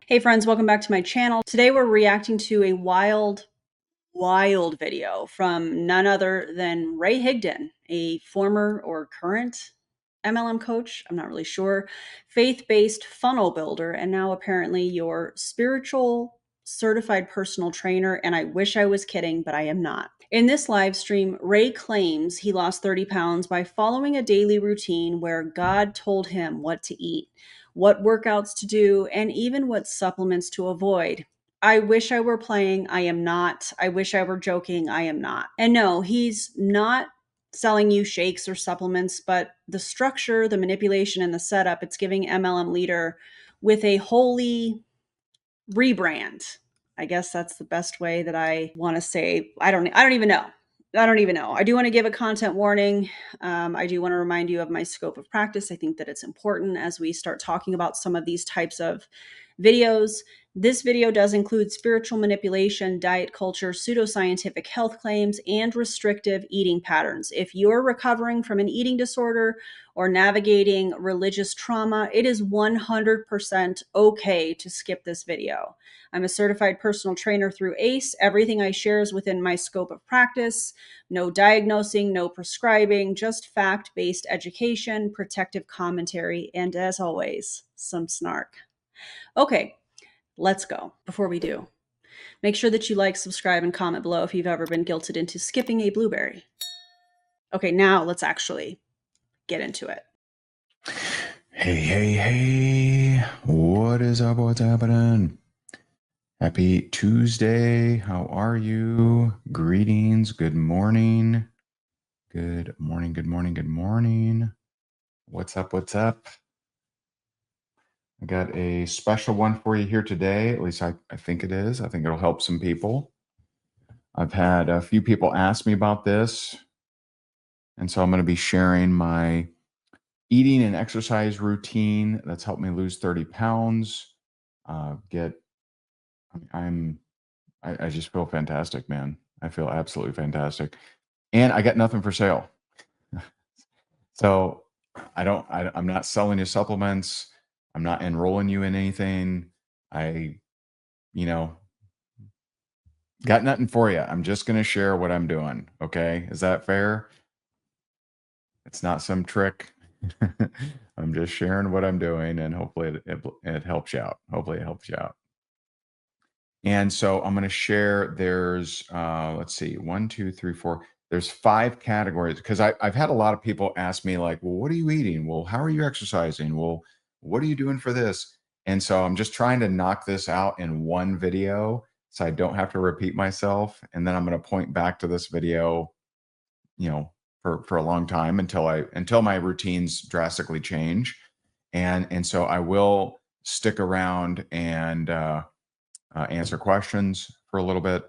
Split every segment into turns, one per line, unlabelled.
Hey friends, welcome back to my channel. Today we're reacting to a wild video from none other than Ray Higdon, a former or current MLM coach, I'm not really sure, faith-based funnel builder, and now apparently your spiritual certified personal trainer. And I wish I was kidding, but I am not. In this live stream, Ray claims he lost 30 pounds by following a daily routine where God told him what to eat, what workouts to do, and even what supplements to avoid. I wish I were playing. I am not. I wish I were joking. I am not. And no, he's not selling you shakes or supplements, but the structure, the manipulation, and the setup, it's giving MLM leader with a holy rebrand. I guess that's the best way that I want to say. I don't even know. I don't even know. I do want to give a content warning. I do want to remind you of my scope of practice. I think that it's important as we start talking about some of these types of videos. This video does include spiritual manipulation, diet culture, pseudoscientific health claims, and restrictive eating patterns. If you're recovering from an eating disorder or navigating religious trauma, it is 100% okay to skip this video. I'm a certified personal trainer through ACE. Everything I share is within my scope of practice. No diagnosing, no prescribing, just fact-based education, protective commentary, and as always, some snark. Okay, let's go. Before we do, make sure that you like, subscribe, and comment below if you've ever been guilted into skipping a blueberry. Okay, now let's actually get into it.
Hey, what is up? What's happening? Happy Tuesday. How are you? Greetings. Good morning. Good morning. Good morning. Good morning. What's up? What's up? I got a special one for you here today. At least I think it is. I think it'll help some people. I've had a few people ask me about this. And so I'm going to be sharing my eating and exercise routine that's helped me lose 30 pounds. I just feel fantastic, man. I feel absolutely fantastic. And I got nothing for sale. So I'm not selling you supplements. I'm not enrolling you in anything. I, you know, got nothing for you. I'm just going to share what I'm doing. Okay. Is that fair? It's not some trick. I'm just sharing what I'm doing, and hopefully it helps you out. Hopefully it helps you out. And so I'm going to share, there's, let's see, 1, 2, 3, 4. There's 5 categories, because I've had a lot of people ask me like, well, what are you eating? Well, how are you exercising? Well, what are you doing for this? And so I'm just trying to knock this out in one video so I don't have to repeat myself. And then I'm going to point back to this video, for a long time until my routines drastically change. And so I will stick around and, answer questions for a little bit.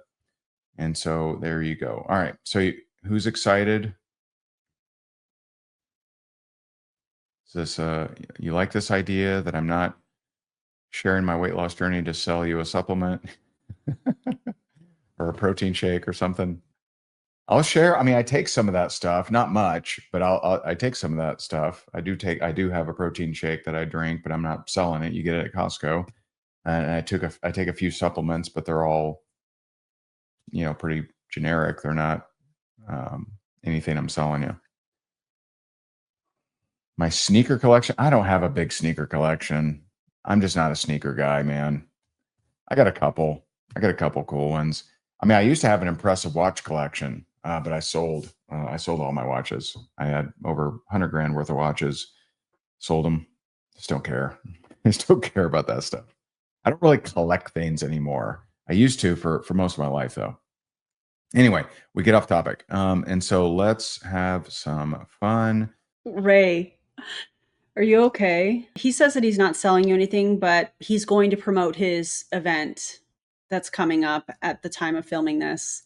And so there you go. All right. So who's excited? Is this you like this idea that I'm not sharing my weight loss journey to sell you a supplement or a protein shake or something? I'll share. I mean, I take some of that stuff, not much, but I take some of that stuff. I do have a protein shake that I drink, but I'm not selling it. You get it at Costco. And I take a few supplements, but they're all, pretty generic. They're not anything I'm selling you. My sneaker collection, I don't have a big sneaker collection. I'm just not a sneaker guy, man. I got a couple. I got a couple cool ones. I mean, I used to have an impressive watch collection, but I sold. I sold all my watches. I had over 100 grand worth of watches. Sold them. Just don't care. I just don't care about that stuff. I don't really collect things anymore. I used to for most of my life, though. Anyway, we get off topic. And so let's have some fun.
Ray, are you okay? He says that he's not selling you anything, but he's going to promote his event that's coming up at the time of filming this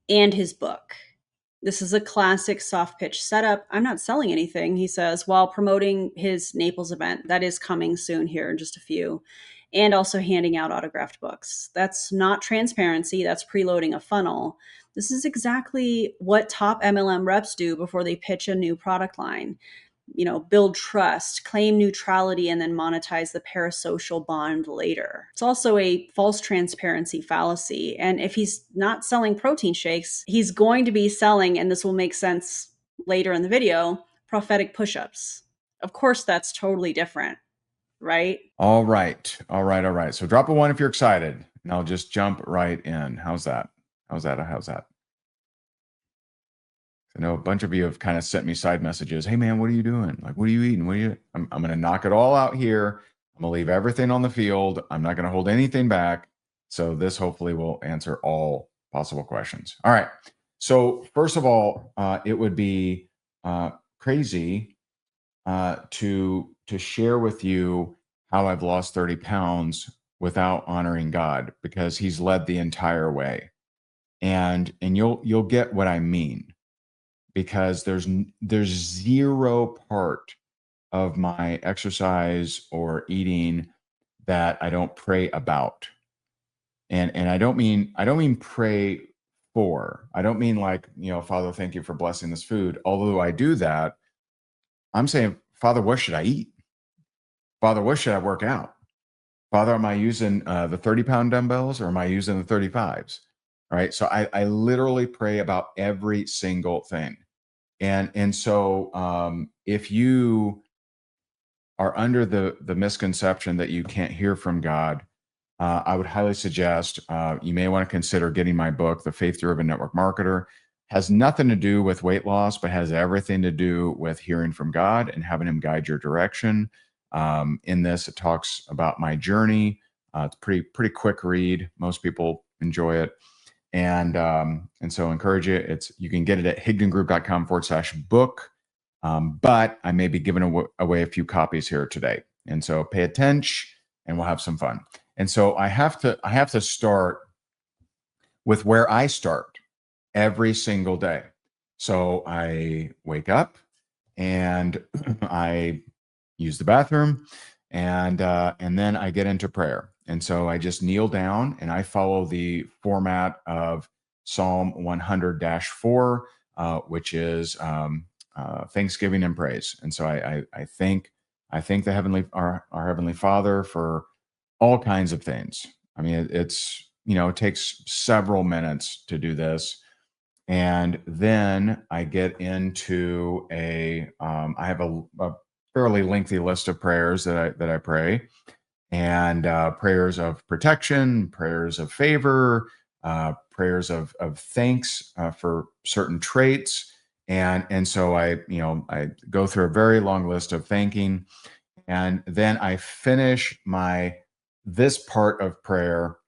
and his book. This is a classic soft pitch setup. I'm not selling anything, he says, while promoting his Naples event that is coming soon here in just a few, and also handing out autographed books. That's not transparency, that's preloading a funnel. This is exactly what top MLM reps do before they pitch a new product line. build trust, claim neutrality, and then monetize the parasocial bond later. It's also a false transparency fallacy. And if he's not selling protein shakes, he's going to be selling, and this will make sense later in the video, prophetic push-ups. Of course, that's totally different, right?
All right. All right. All right. So drop a one if you're excited, and I'll just jump right in. How's that? How's that? How's that? I know a bunch of you have kind of sent me side messages. Hey, man, what are you doing? Like, what are you eating? What are you? I'm going to knock it all out here. I'm going to leave everything on the field. I'm not going to hold anything back. So this hopefully will answer all possible questions. All right. So first of all, it would be crazy to share with you how I've lost 30 pounds without honoring God, because He's led the entire way, and you'll get what I mean, because there's zero part of my exercise or eating that I don't pray about. And I don't mean pray for. I don't mean like, Father, thank you for blessing this food. Although I do that, I'm saying, Father, what should I eat? Father, what should I work out? Father, am I using the 30-pound dumbbells, or am I using the 35s? All right. So I literally pray about every single thing. And so if you are under the misconception that you can't hear from God, I would highly suggest you may want to consider getting my book, The Faith-Driven Network Marketer. Has nothing to do with weight loss, but has everything to do with hearing from God and having Him guide your direction. In this, it talks about my journey. It's pretty quick read. Most people enjoy it. And so encourage it. You can get it at higdongroup.com/book. But I may be giving away a few copies here today. And so pay attention and we'll have some fun. And so I have to start with where I start every single day. So I wake up and I use the bathroom, and then I get into prayer. And so I just kneel down and I follow the format of Psalm 100-4, which is thanksgiving and praise. And so I thank our Heavenly Father for all kinds of things. I mean, it takes several minutes to do this. And then I get into I have a fairly lengthy list of prayers that I pray, and prayers of protection, prayers of favor, prayers of thanks for certain traits, and so I go through a very long list of thanking, and then I finish this part of prayer.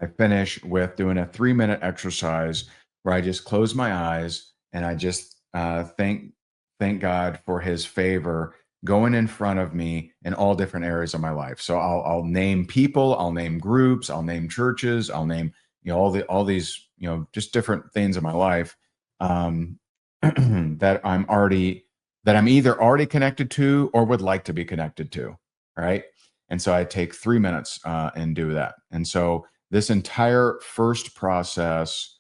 I finish with doing a 3-minute exercise where I just close my eyes and I just thank God for His favor going in front of me in all different areas of my life. So I'll name people, I'll name groups, I'll name churches, I'll name all these just different things in my life that I'm either already connected to or would like to be connected to, right? And so I take 3 minutes and do that. And so this entire first process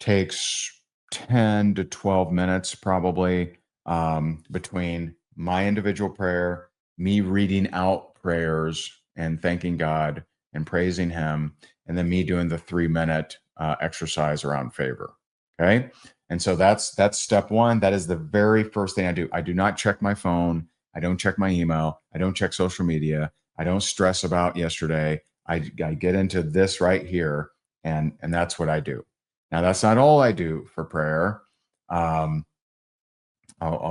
takes 10 to 12 minutes probably, between my individual prayer, me reading out prayers and thanking God and praising Him, and then me doing the 3-minute exercise around favor. Okay. And so that's step one. That is the very first thing I do. I do not check my phone. I don't check my email. I don't check social media. I don't stress about yesterday. I get into this right here, and that's what I do. Now, that's not all I do for prayer. I'll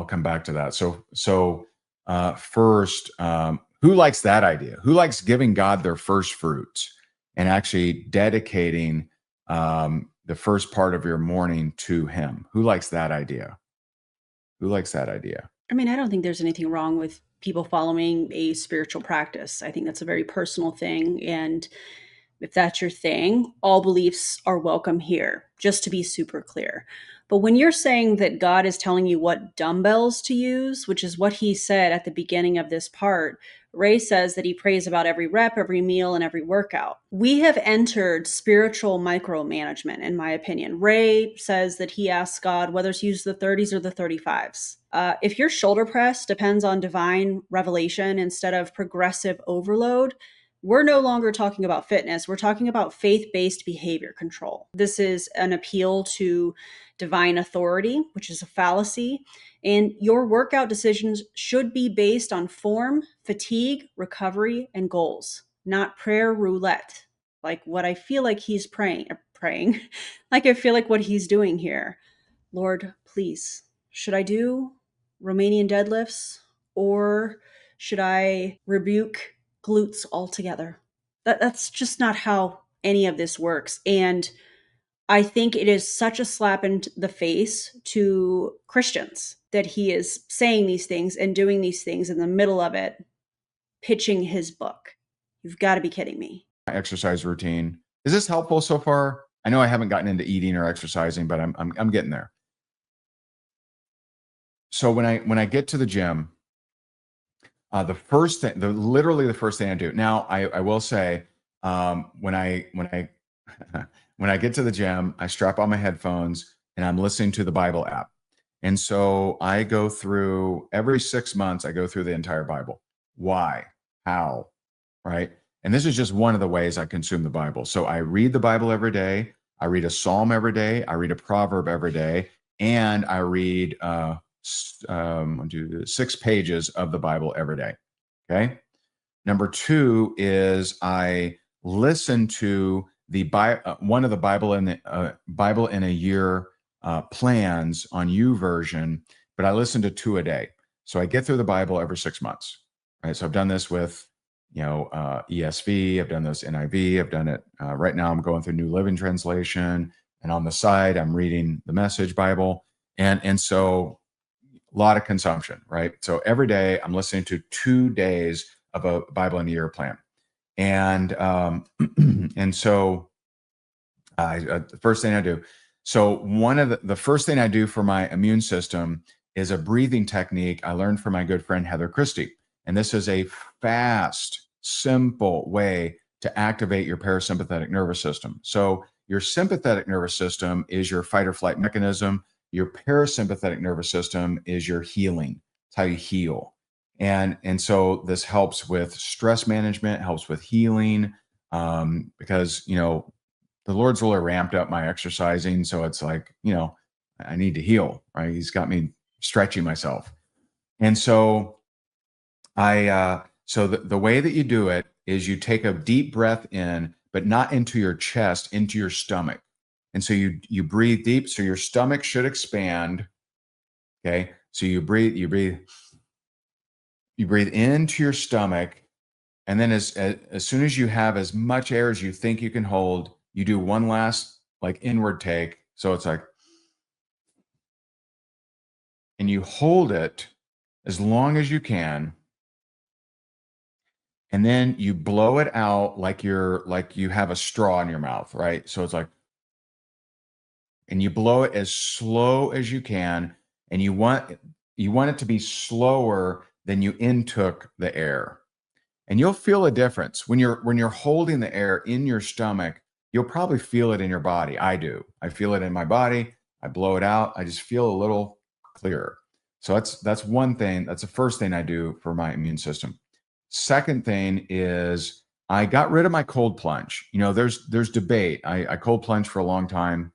come back to that. So first, who likes that idea? Who likes giving God their first fruits and actually dedicating the first part of your morning to Him? Who likes that idea? Who likes that idea?
I mean, I don't think there's anything wrong with people following a spiritual practice. I think that's a very personal thing. And if that's your thing, all beliefs are welcome here, just to be super clear. But when you're saying that God is telling you what dumbbells to use, which is what He said at the beginning of this part, Ray says that he prays about every rep, every meal, and every workout. We have entered spiritual micromanagement, in my opinion. Ray says that he asks God whether to use the 30s or the 35s. If your shoulder press depends on divine revelation instead of progressive overload, we're no longer talking about fitness. We're talking about faith-based behavior control. This is an appeal to divine authority, which is a fallacy. And your workout decisions should be based on form, fatigue, recovery, and goals, not prayer roulette, like what I feel like he's praying, like I feel like what he's doing here. Lord, please, should I do Romanian deadlifts or should I rebuke glutes altogether? That's just not how any of this works. And I think it is such a slap in the face to Christians that he is saying these things and doing these things in the middle of it, pitching his book. You've got to be kidding me.
My exercise routine. Is this helpful so far? I know I haven't gotten into eating or exercising, but I'm getting there. So when I get to the gym, the first thing, literally the first thing I do. Now I will say, when I when I get to the gym, I strap on my headphones and I'm listening to the Bible app. And so I go through every 6 months. I go through the entire Bible. Why? How? Right? And this is just one of the ways I consume the Bible. So I read the Bible every day. I read a psalm every day. I read a proverb every day, and I read 6 pages of the Bible every day. Okay. Number 2 is I listen to one of the Bible in a year plans on YouVersion, but I listen to 2 a day. So I get through the Bible every 6 months. Right. So I've done this with ESV. I've done this NIV. I've done it right now. I'm going through New Living Translation, and on the side I'm reading the Message Bible, and so a lot of consumption. Right. So every day I'm listening to 2 days of a Bible in a year plan. And and so the first thing I do. So one of the first thing I do for my immune system is a breathing technique I learned from my good friend Heather Christie. And this is a fast, simple way to activate your parasympathetic nervous system. So your sympathetic nervous system is your fight or flight mechanism. Your parasympathetic nervous system is your healing. It's how you heal. And so this helps with stress management, helps with healing, because the Lord's really ramped up my exercising, so it's like I need to heal. Right? He's got me stretching myself, and so the way that you do it is you take a deep breath in, but not into your chest, into your stomach, and so you breathe deep, so your stomach should expand. Okay, so you breathe into your stomach, and then as soon as you have as much air as you think you can hold, you do one last like inward take. So it's like, and you hold it as long as you can, and then you blow it out like you have a straw in your mouth, right? So it's like, and you blow it as slow as you can, and you want it to be slower than you intook the air. And you'll feel a difference when you're holding the air in your stomach. You'll probably feel it in your body. I do. I feel it in my body. I blow it out. I just feel a little clearer. So that's one thing. That's the first thing I do for my immune system. Second thing is I got rid of my cold plunge. There's debate. I cold plunge for a long time.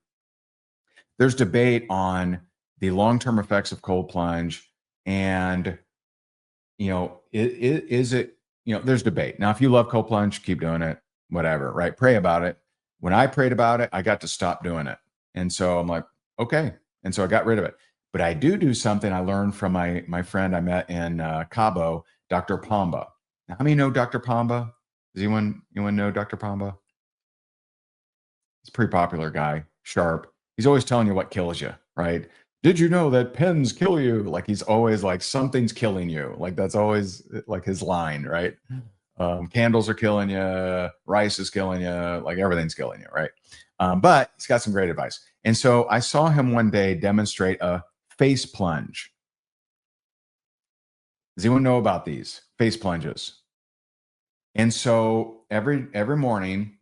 There's debate on the long-term effects of cold plunge, and is it, there's debate. Now, if you love cold plunge, keep doing it, whatever, right? Pray about it. When I prayed about it, I got to stop doing it. And so I'm like, okay. And so I got rid of it. But I do something I learned from my friend I met in Cabo, Dr. Pamba. Now, how many know Dr. Pamba? Does anyone know Dr. Pamba? He's a pretty popular guy, sharp. He's always telling you what kills you, right? Did you know that pens kill you? Like he's always like something's killing you. Like that's always like his line, right? Candles are killing you, rice is killing you, like everything's killing you, right? But he's got some great advice. And so I saw him one day demonstrate a face plunge. Does anyone know about these face plunges? And so every morning,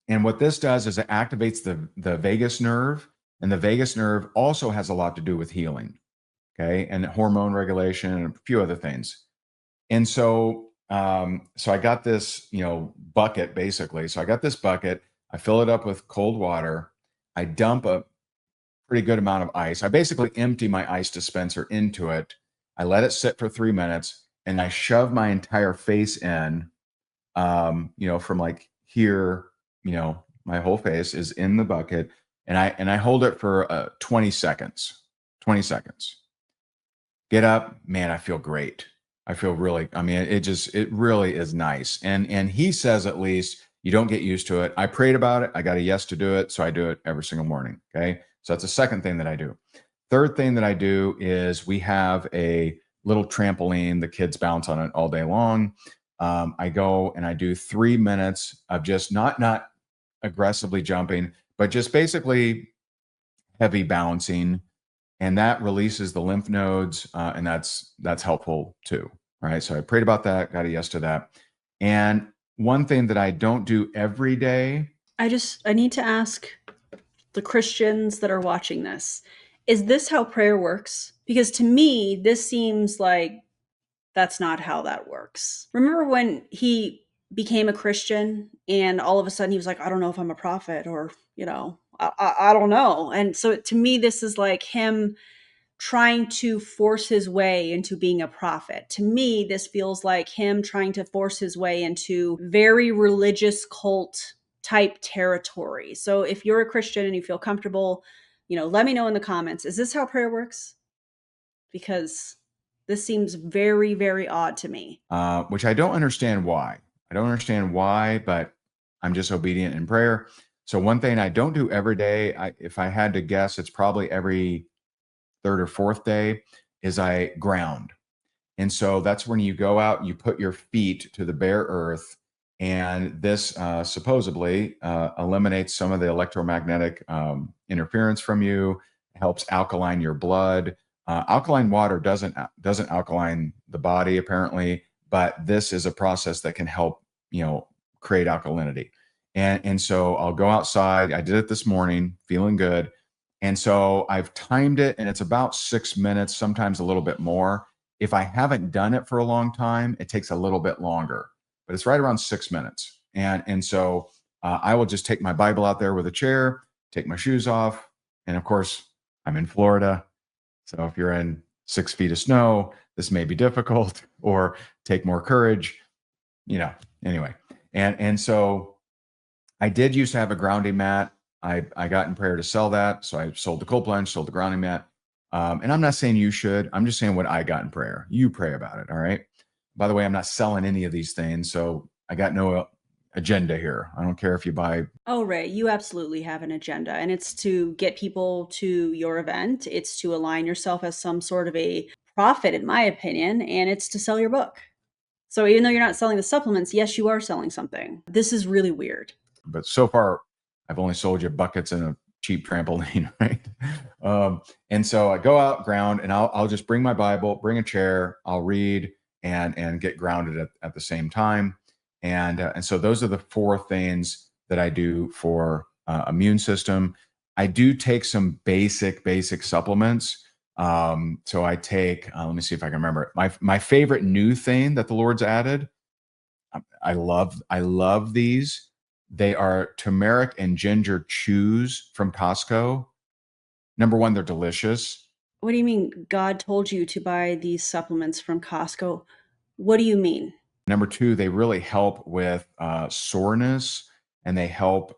and what this does is it activates the vagus nerve, and the vagus nerve also has a lot to do with healing, okay, and hormone regulation and a few other things. And so, so I got this, bucket basically. So I got this bucket. I fill it up with cold water. I dump a pretty good amount of ice. I basically empty my ice dispenser into it. I let it sit for 3 minutes, and I shove my entire face in. From like here, my whole face is in the bucket, and I hold it for 20 seconds. 20 seconds. Get up, man, I feel great. I feel really, I mean, it really is nice. And he says, at least, you don't get used to it. I prayed about it. I got a yes to do it. So I do it every single morning. Okay. So that's the second thing that I do. Third thing that I do is we have a little trampoline. The kids bounce on it all day long. I go and I do 3 minutes of just not aggressively jumping, but just basically heavy bouncing, and that releases the lymph nodes, and that's helpful too. Right. So I prayed about that, got a yes to that. And one thing that I don't do every day.
I need to ask the Christians that are watching this, is this how prayer works? Because to me, this seems like that's not how that works. Remember when he became a Christian and all of a sudden he was like, I don't know if I'm a prophet, or, I don't know. And so to me, this is like him trying to force his way into being a prophet. To me, this feels like him trying to force his way into very religious cult type territory. So if you're a Christian and you feel comfortable, let me know in the comments. Is this how prayer works? Because this seems very, very odd to me.
Which I don't understand why. I don't understand why, but I'm just obedient in prayer. So one thing I don't do every day, if I had to guess, it's probably every third or fourth day, is I ground. And so that's when you go out, you put your feet to the bare earth, and this supposedly eliminates some of the electromagnetic interference from you, helps alkaline your blood. Alkaline water doesn't alkaline the body apparently, but this is a process that can help create alkalinity. And so I'll go outside. I did it this morning, feeling good, and so I've timed it, and it's about 6 minutes, sometimes a little bit more. If I haven't done it for a long time, it takes a little bit longer, but it's right around 6 minutes. And so I will just take my Bible out there with a chair, take my shoes off, and of course I'm in Florida, so if you're in 6 feet of snow, this may be difficult, or take more courage, you know. Anyway, and so I did used to have a grounding mat. I got in prayer to sell that, so I sold the cold plunge, sold the grounding mat. And I'm not saying you should. I'm just saying what I got in prayer. You pray about it. All right. By the way, I'm not selling any of these things, so I got no agenda here. I don't care if you buy.
Oh, Ray, you absolutely have an agenda, and it's to get people to your event. It's to align yourself as some sort of a prophet, in my opinion, and it's to sell your book. So even though you're not selling the supplements, yes, you are selling something. This is really weird.
But so far, I've only sold you buckets and a cheap trampoline, right? Um, and so I go out, ground, and I'll just bring my Bible, bring a chair, I'll read and get grounded at the same time. And so those are the four things that I do for immune system. I do take some basic supplements. So I take, let me see if I can remember it. My favorite new thing that the Lord's added. I love these. They are turmeric and ginger chews from Costco. Number one, they're delicious.
What do you mean God told you to buy these supplements from Costco? What do you mean?
Number two, they really help with soreness, and they help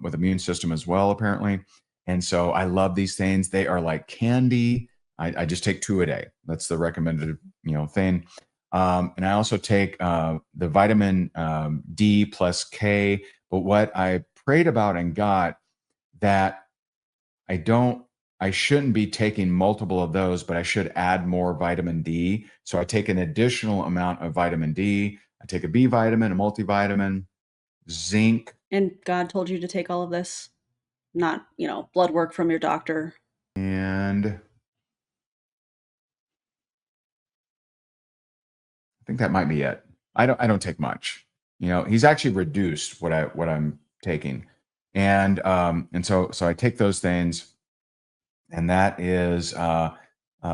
with immune system as well, apparently. And so I love these things. They are like candy. I just take two a day. That's the recommended thing. And I also take the vitamin D plus K. But what I prayed about and got, that I don't I shouldn't be taking multiple of those, but I should add more vitamin D. So I take an additional amount of vitamin D. I take a B vitamin, a multivitamin, zinc,
And God told you to take all of this, not, blood work from your doctor.
and I think that might be it. I don't take much. He's actually reduced what I'm taking. And so I take those things, and that is the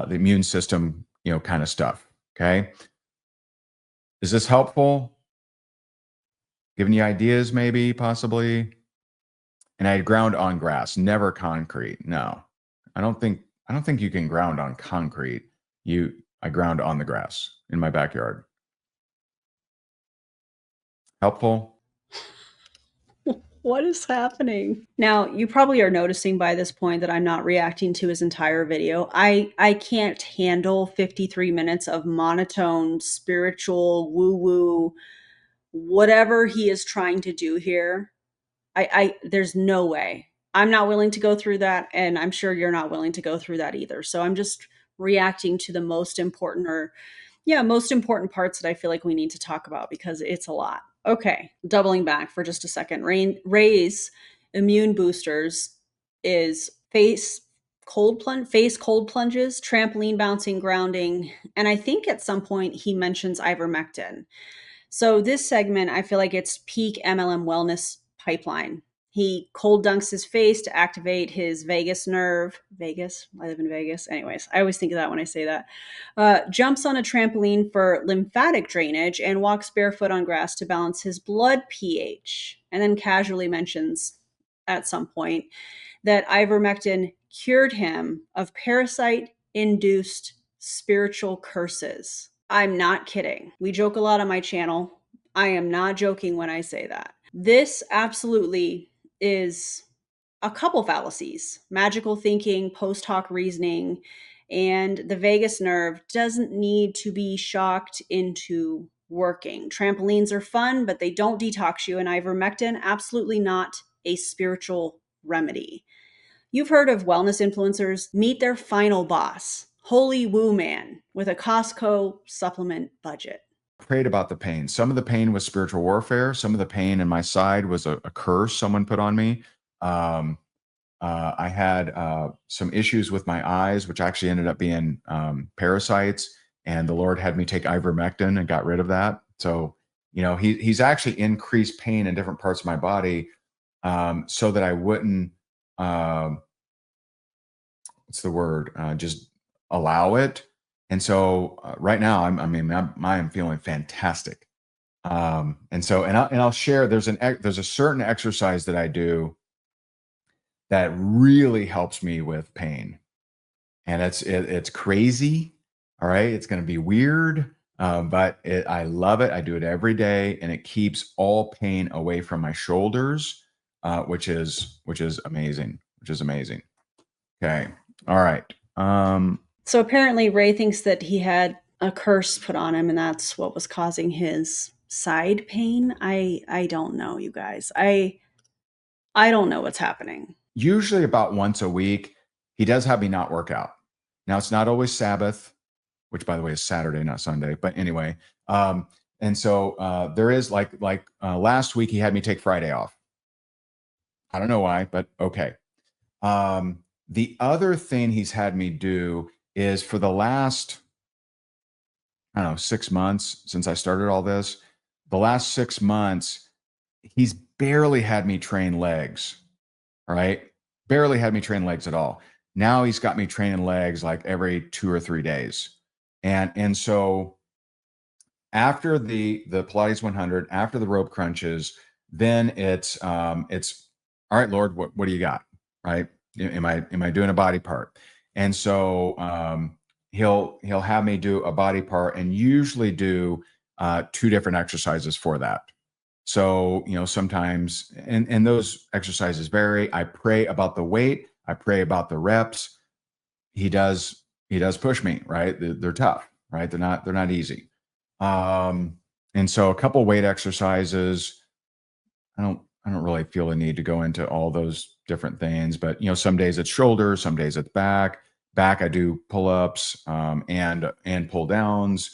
immune system, kind of stuff. Okay. Is this helpful? Giving you ideas, maybe, possibly? And I ground on grass, never concrete. No, I don't think you can ground on concrete. I ground on the grass in my backyard. Helpful?
What is happening? Now, you probably are noticing by this point that I'm not reacting to his entire video. I can't handle 53 minutes of monotone, spiritual, woo-woo, whatever he is trying to do here. I there's no way. I'm not willing to go through that, and I'm sure you're not willing to go through that either. So I'm just reacting to the most important, or yeah, most important parts that I feel like we need to talk about because it's a lot. Okay, doubling back for just a second. Ray's immune boosters is face cold plunges, trampoline bouncing, grounding, and I think at some point he mentions ivermectin. So this segment, I feel like it's peak MLM wellness pipeline. He cold dunks his face to activate his vagus nerve. Vegas? I live in Vegas. Anyways, I always think of that when I say that. Jumps on a trampoline for lymphatic drainage and walks barefoot on grass to balance his blood pH. And then casually mentions at some point that ivermectin cured him of parasite induced spiritual curses. I'm not kidding. We joke a lot on my channel. I am not joking when I say that. This absolutely is a couple fallacies: magical thinking, post hoc reasoning, and the vagus nerve doesn't need to be shocked into working. Trampolines are fun, but they don't detox you, and ivermectin, absolutely not a spiritual remedy. You've heard of wellness influencers meet their final boss, Holy Woo Man, with a Costco supplement budget.
Prayed about the pain. Some of the pain was spiritual warfare. Some of the pain in my side was a curse someone put on me. Um, I had some issues with my eyes, which actually ended up being parasites. And the Lord had me take ivermectin and got rid of that. So, he's actually increased pain in different parts of my body, so that I wouldn't, what's the word, just allow it. And so right now, I'm feeling fantastic. And I'll share. There's a certain exercise that I do that really helps me with pain, and it's crazy. All right, it's going to be weird, but I love it. I do it every day, and it keeps all pain away from my shoulders, which is amazing. Which is amazing. Okay, all right.
So apparently, Ray thinks that he had a curse put on him, and that's what was causing his side pain. I don't know, you guys. I don't know what's happening.
Usually about once a week, he does have me not work out. Now it's not always Sabbath, which by the way is Saturday, not Sunday. But anyway, and so there is last week he had me take Friday off. I don't know why, but okay. The other thing he's had me do is for the last, I don't know, 6 months since I started all this, the last 6 months, he's barely had me train legs. All right. Barely had me train legs at all. Now he's got me training legs like every 2 or 3 days. And so after the Pilates 100, after the rope crunches, then it's all right, Lord, what do you got? Right? Am I doing a body part? And so he'll have me do a body part and usually do two different exercises for that. So, sometimes, and those exercises vary. I pray about the weight. I pray about the reps. He does push me, right? They're tough, right? They're not easy. Um, and so a couple weight exercises. I don't really feel the need to go into all those different things, but some days it's shoulder, some days it's back. Back, I do pull-ups, and pull downs.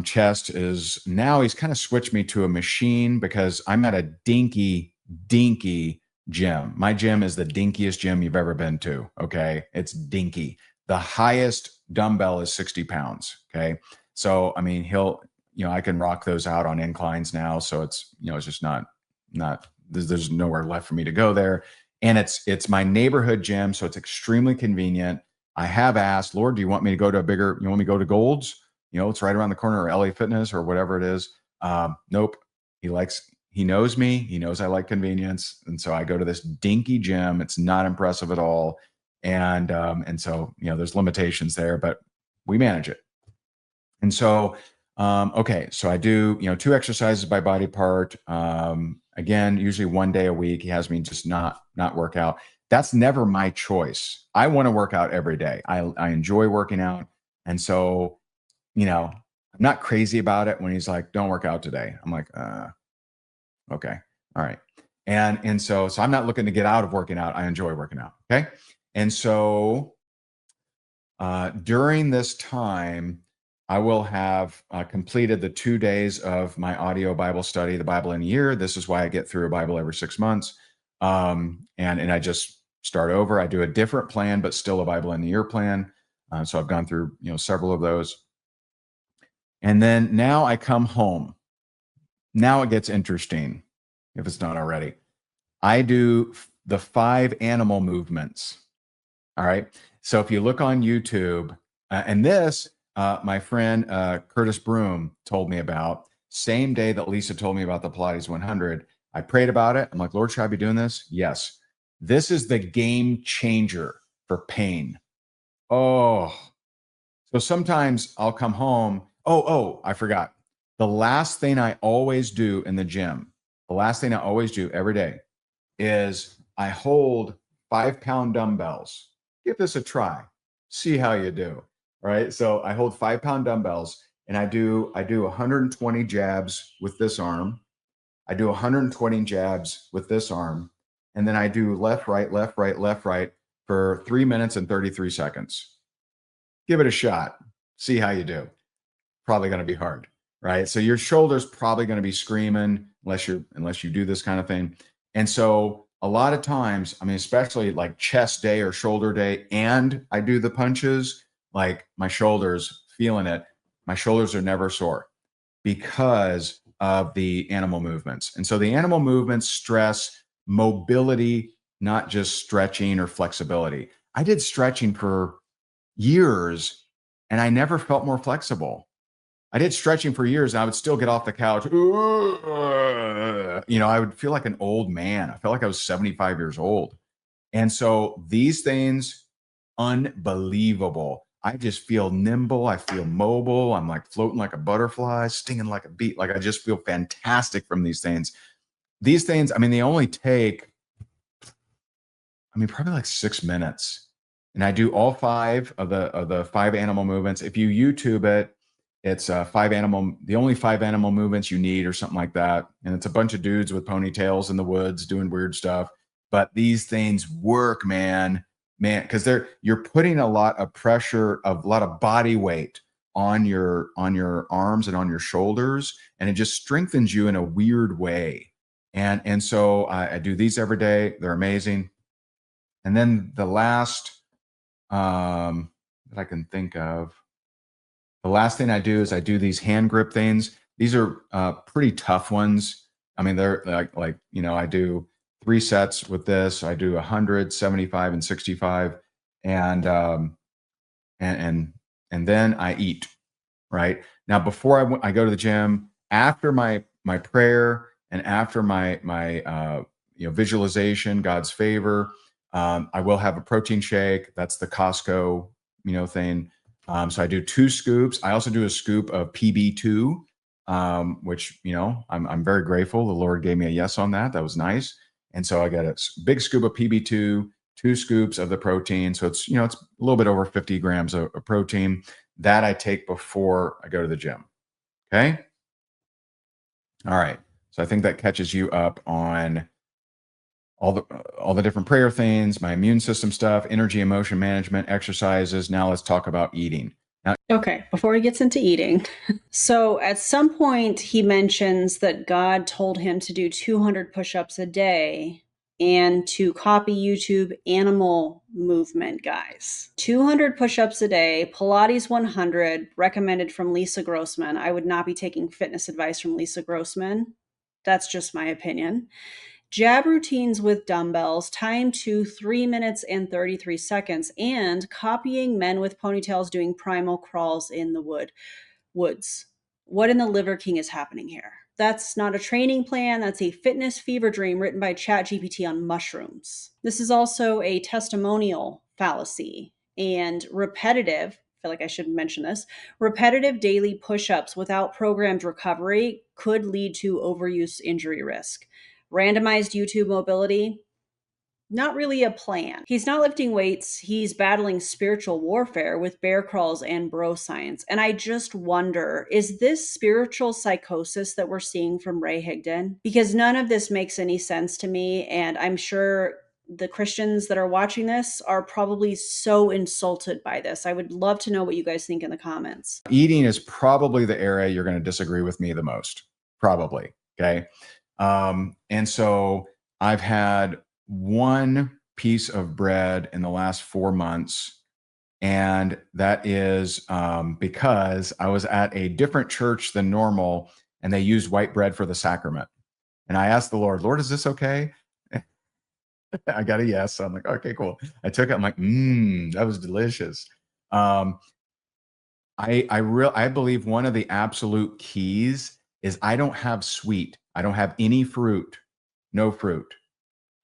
Chest is now he's kind of switched me to a machine because I'm at a dinky gym. My gym is the dinkiest gym you've ever been to. Okay. It's dinky. The highest dumbbell is 60 pounds. Okay. So, I mean, I can rock those out on inclines now. So it's, it's just not, there's nowhere left for me to go there. And it's my neighborhood gym. So it's extremely convenient. I have asked, Lord, do you want me to go to you want me to go to Gold's? It's right around the corner, or LA Fitness or whatever it is. Nope. He knows me. He knows I like convenience. And so I go to this dinky gym. It's not impressive at all. And so, there's limitations there, but we manage it. And so, okay, so I do, 2 exercises by body part. Again, usually 1 day a week. He has me just not work out. That's never my choice. I want to work out every day. I enjoy working out. And so, I'm not crazy about it when he's like, don't work out today. I'm like, okay, all right. And so I'm not looking to get out of working out. I enjoy working out. Okay. And so during this time, I will have completed the 2 days of my audio Bible study, the Bible in a year. This is why I get through a Bible every 6 months. And I just start over. I do a different plan, but still a Bible in a year plan. So I've gone through, several of those. And then now I come home. Now it gets interesting, if it's not already. I do the 5 animal movements. All right. So if you look on YouTube, and this, my friend Curtis Broom told me about, same day that Lisa told me about the Pilates 100. I prayed about it. I'm like, Lord, should I be doing this? Yes. This is the game changer for pain. Oh, so sometimes I'll come home. Oh, I forgot. The last thing I always do in the gym, the last thing I always do every day is I hold 5-pound dumbbells. Give this a try. See how you do. Right. So I hold 5-pound dumbbells and I do 120 jabs with this arm. I do 120 jabs with this arm. And then I do left, right, left, right, left, right for 3 minutes and 33 seconds. Give it a shot. See how you do. Probably going to be hard, right? So your shoulder's probably going to be screaming unless you do this kind of thing. And so a lot of times, I mean, especially like chest day or shoulder day, and I do the punches, like my shoulders, feeling it. My shoulders are never sore because of the animal movements. And so the animal movements stress mobility, not just stretching or flexibility. I did stretching for years and I never felt more flexible. I did stretching for years and I would still get off the couch. I would feel like an old man. I felt like I was 75 years old. And so these things, unbelievable. I just feel nimble. I feel mobile. I'm like floating like a butterfly, stinging like a bee. Like I just feel fantastic from these things. These things, I mean, they only take, probably like 6 minutes. And I do all 5 of the 5 animal movements. If you YouTube it, it's the only 5 animal movements you need or something like that. And it's a bunch of dudes with ponytails in the woods doing weird stuff. But these things work, man, because you're putting a lot of pressure, a lot of body weight on your arms and on your shoulders, and it just strengthens you in a weird way. And so I do these every day. They're amazing. And then the last that I can think of, the last thing I do is I do these hand grip things. These are pretty tough ones. I mean, they're like I do 3 sets with this. I do 100, 75, and 65, and and then I eat. Right now, before I go to the gym, after my prayer and after my visualization, God's favor, I will have a protein shake. That's the Costco thing. So I do 2 scoops. I also do a scoop of PB2, which, I'm very grateful. The Lord gave me a yes on that. That was nice. And so I got a big scoop of PB2, 2 scoops of the protein. So it's a little bit over 50 grams of protein that I take before I go to the gym. Okay. All right. So I think that catches you up on all the different prayer things, my immune system stuff, energy, emotion management, exercises. Now let's talk about eating.
Okay, before he gets into eating. So at some point, he mentions that God told him to do 200 push-ups a day and to copy YouTube animal movement guys. 200 push-ups a day, Pilates 100, recommended from Lisa Grossman. I would not be taking fitness advice from Lisa Grossman. That's just my opinion. Jab routines with dumbbells, time to 3 minutes and 33 seconds, and copying men with ponytails doing primal crawls in the woods. What in the Liver King is happening here? That's not a training plan. That's a fitness fever dream written by ChatGPT on mushrooms. This is also a testimonial fallacy and repetitive. I feel like I should mention this. Repetitive daily push ups without programmed recovery could lead to overuse injury risk. Randomized YouTube mobility, not really a plan. He's not lifting weights. He's battling spiritual warfare with bear crawls and bro science. And I just wonder, is this spiritual psychosis that we're seeing from Ray Higdon? Because none of this makes any sense to me. And I'm sure the Christians that are watching this are probably so insulted by this. I would love to know what you guys think in the comments.
Eating is probably the area you're going to disagree with me the most, probably. Okay. And so I've had one piece of bread in the last 4 months. And that is because I was at a different church than normal and they used white bread for the sacrament. And I asked the Lord, is this okay? I got a yes. So I'm like, okay, cool. I took it. I'm like, that was delicious. I believe one of the absolute keys is I don't have sweet. I don't have any fruit. No fruit.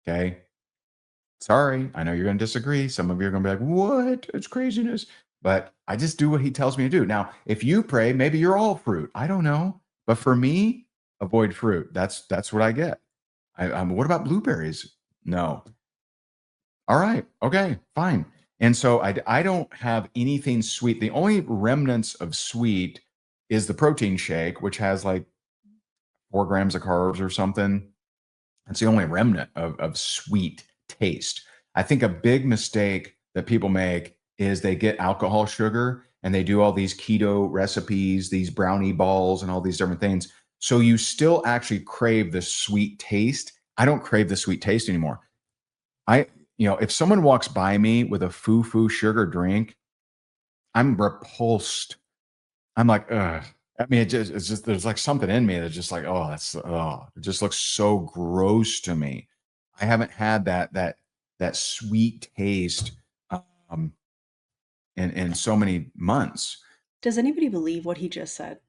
Okay. Sorry. I know you're going to disagree. Some of you are going to be like, what? It's craziness. But I just do what he tells me to do. Now, if you pray, maybe you're all fruit. I don't know. But for me, avoid fruit. That's what I get. What about blueberries? No. All right. Okay, fine. And so I don't have anything sweet. The only remnants of sweet is the protein shake, which has like 4 grams of carbs or something. It's the only remnant of sweet taste. I think a big mistake that people make is they get alcohol sugar and they do all these keto recipes, these brownie balls and all these different things. So you still actually crave the sweet taste. I don't crave the sweet taste anymore. If someone walks by me with a foo-foo sugar drink, I'm repulsed. I'm like, ugh. I mean, it's just there's like something in me that's just like, it just looks so gross to me. I haven't had that sweet taste um, in so many months.
Does anybody believe what he just said?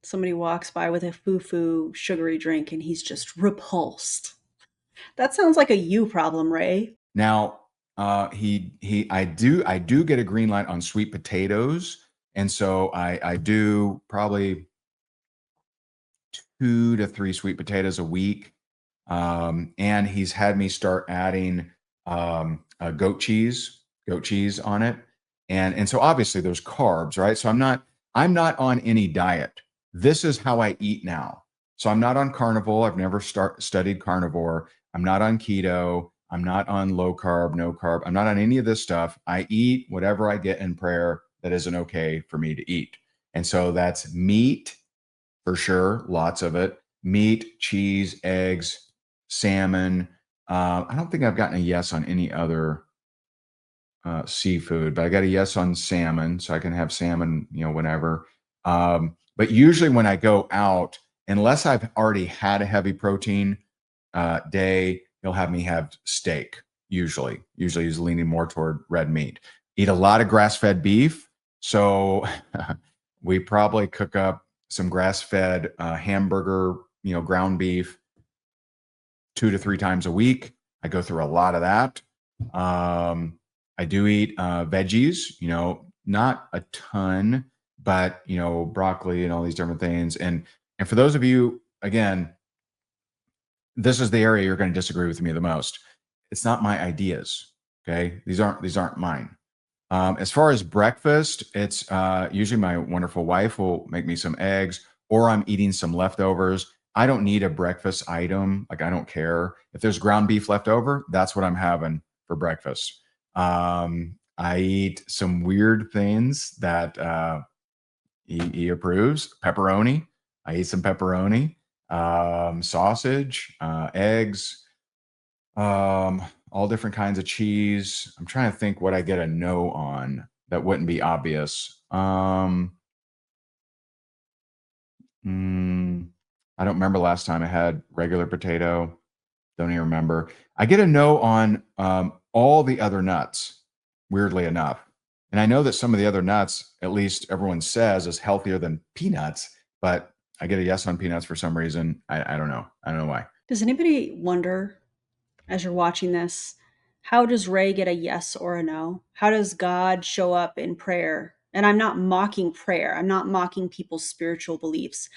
Somebody walks by with a foo-foo sugary drink and he's just repulsed. That sounds like a you problem, Ray.
Now, I do get a green light on sweet potatoes, and so I do probably 2 to 3 sweet potatoes a week. And he's had me start adding goat cheese on it. And so obviously there's carbs, right? So I'm not on any diet. This is how I eat now. So I'm not on carnivore. I've never studied carnivore. I'm not on keto. I'm not on low carb, no carb. I'm not on any of this stuff. I eat whatever I get in prayer that isn't okay for me to eat. And so that's meat for sure, lots of it. Meat, cheese, eggs, salmon. I don't think I've gotten a yes on any other seafood, but I got a yes on salmon, so I can have salmon, whenever. But usually when I go out, unless I've already had a heavy protein day, he'll have me have steak. Usually he's leaning more toward red meat. Eat a lot of grass-fed beef, so we probably cook up some grass-fed hamburger, ground beef 2 to 3 times a week. I go through a lot of that. I do eat veggies, not a ton, but broccoli and all these different things. And for those of you, again, this is the area you're going to disagree with me the most. It's not my ideas. Okay, these aren't mine. As far as breakfast, it's usually my wonderful wife will make me some eggs, or I'm eating some leftovers. I don't need a breakfast item. Like, I don't care. If there's ground beef left over, that's what I'm having for breakfast. I eat some weird things that he approves. Pepperoni. I eat some pepperoni, sausage, eggs. All different kinds of cheese. I'm trying to think what I get a no on that wouldn't be obvious. Mm, I don't remember last time I had regular potato. Don't even remember. I get a no on all the other nuts, weirdly enough. And I know that some of the other nuts, at least everyone says, is healthier than peanuts, but I get a yes on peanuts for some reason. I don't know. I don't know why.
Does anybody wonder as you're watching this, how does Ray get a yes or a no? How does God show up in prayer? And I'm not mocking prayer. I'm not mocking people's spiritual beliefs.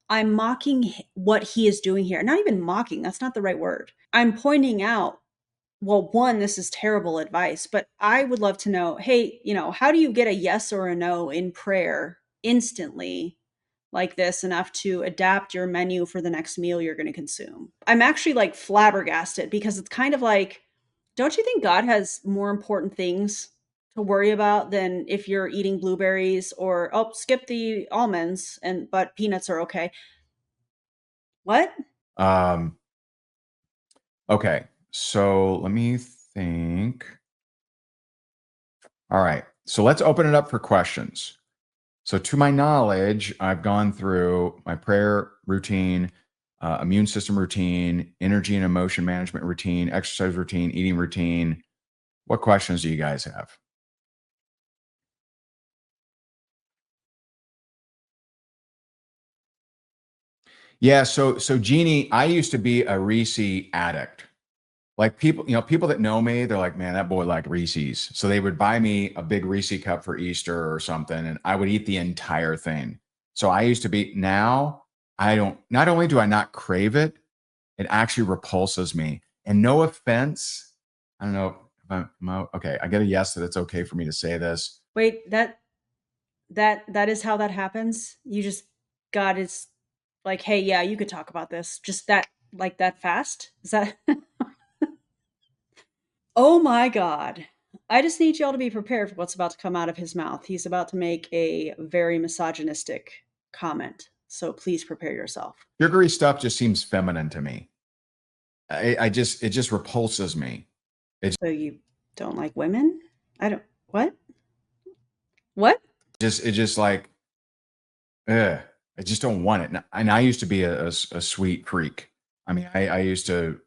I'm mocking what he is doing here. Not even mocking, that's not the right word. I'm pointing out, well, one, this is terrible advice, but I would love to know, hey, how do you get a yes or a no in prayer instantly like this enough to adapt your menu for the next meal you're going to consume? I'm actually like flabbergasted because it's kind of like, don't you think God has more important things to worry about than if you're eating blueberries or, oh, skip the almonds and but peanuts are okay? What?
Um, okay. So let me think. All right. So let's open it up for questions. So, to my knowledge, I've gone through my prayer routine, immune system routine, energy and emotion management routine, exercise routine, eating routine. What questions do you guys have? Yeah, so Jeannie, I used to be a Reese addict. Like people that know me, they're like, man, that boy liked Reese's. So they would buy me a big Reese cup for Easter or something, and I would eat the entire thing. So I used to be, now I don't, not only do I not crave it, it actually repulses me. And no offense, I don't know if okay. I get a yes that it's okay for me to say this.
Wait, that is how that happens? You just God is like, "Hey, yeah, you could talk about this." Just that like that fast? Is that Oh my god. I just need y'all to be prepared for what's about to come out of his mouth. He's about to make a very misogynistic comment. So please prepare yourself.
Sugary stuff just seems feminine to me. It just repulses me. It
So you don't like women? I don't what? What?
it just like, ugh, I just don't want it. And I used to be a sweet freak. I mean, I used to.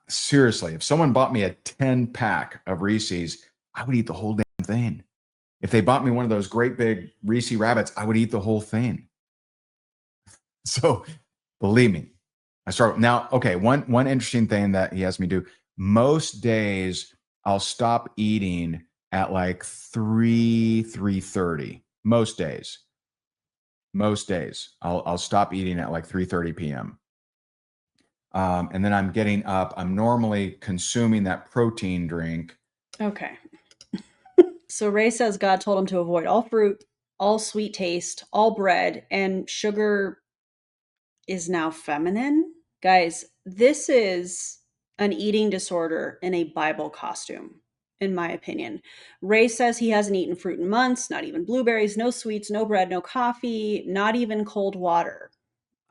Seriously, if someone bought me a 10 pack of Reese's, I would eat the whole damn thing. If they bought me one of those great big Reese rabbits, I would eat the whole thing. So believe me, I start now. Okay, one interesting thing that he has me do. Most days I'll stop eating at like 3:30. Most days I'll stop eating at like 3:30 p.m. And then I'm getting up. I'm normally consuming that protein drink.
Okay. So Ray says God told him to avoid all fruit, all sweet taste, all bread, and sugar is now feminine. Guys, this is an eating disorder in a Bible costume, in my opinion. Ray says he hasn't eaten fruit in months, not even blueberries, no sweets, no bread, no coffee, not even cold water.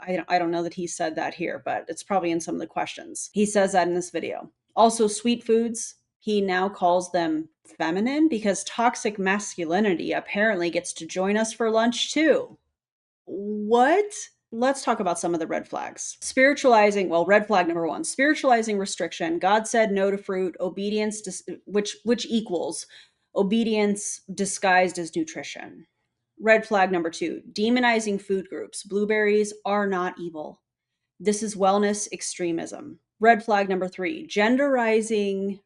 I don't know that he said that here, but it's probably in some of the questions. He says that in this video. Also, sweet foods, he now calls them feminine because toxic masculinity apparently gets to join us for lunch too. What? Let's talk about some of the red flags. Spiritualizing, well, red flag number 1, spiritualizing restriction. God said no to fruit, obedience which equals obedience disguised as nutrition. Red flag number 2, demonizing food groups. Blueberries are not evil. This is wellness extremism. Red flag number 3, gendering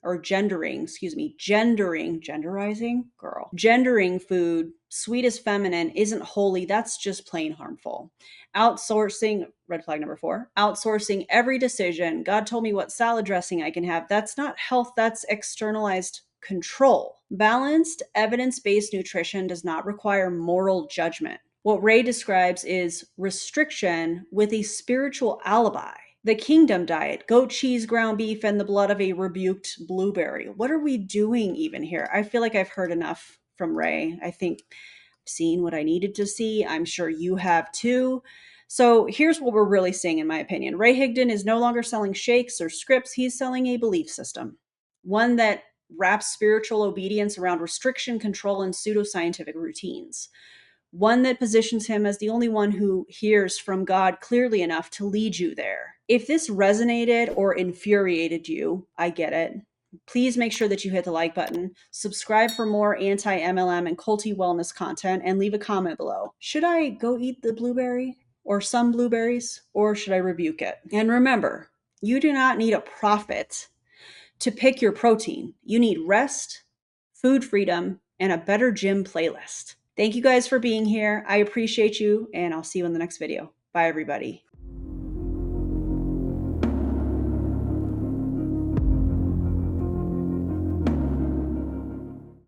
food, sweet as feminine, isn't holy. That's just plain harmful. Outsourcing, red flag number 4, outsourcing every decision. God told me what salad dressing I can have. That's not health, that's externalized control. Balanced, evidence based nutrition does not require moral judgment. What Ray describes is restriction with a spiritual alibi. The kingdom diet, goat cheese, ground beef, and the blood of a rebuked blueberry. What are we doing even here? I feel like I've heard enough from Ray. I think I've seen what I needed to see. I'm sure you have too. So here's what we're really seeing, in my opinion. Ray Higdon is no longer selling shakes or scripts. He's selling a belief system, one that wraps spiritual obedience around restriction, control, and pseudoscientific routines. One that positions him as the only one who hears from God clearly enough to lead you there. If this resonated or infuriated you, I get it. Please make sure that you hit the like button, subscribe for more anti-MLM and culty wellness content, and leave a comment below. Should I go eat the blueberry or some blueberries, or should I rebuke it? And remember, you do not need a prophet to pick your protein. You need rest, food freedom, and a better gym playlist. Thank you guys for being here. I appreciate you, and I'll see you in the next video. Bye, everybody.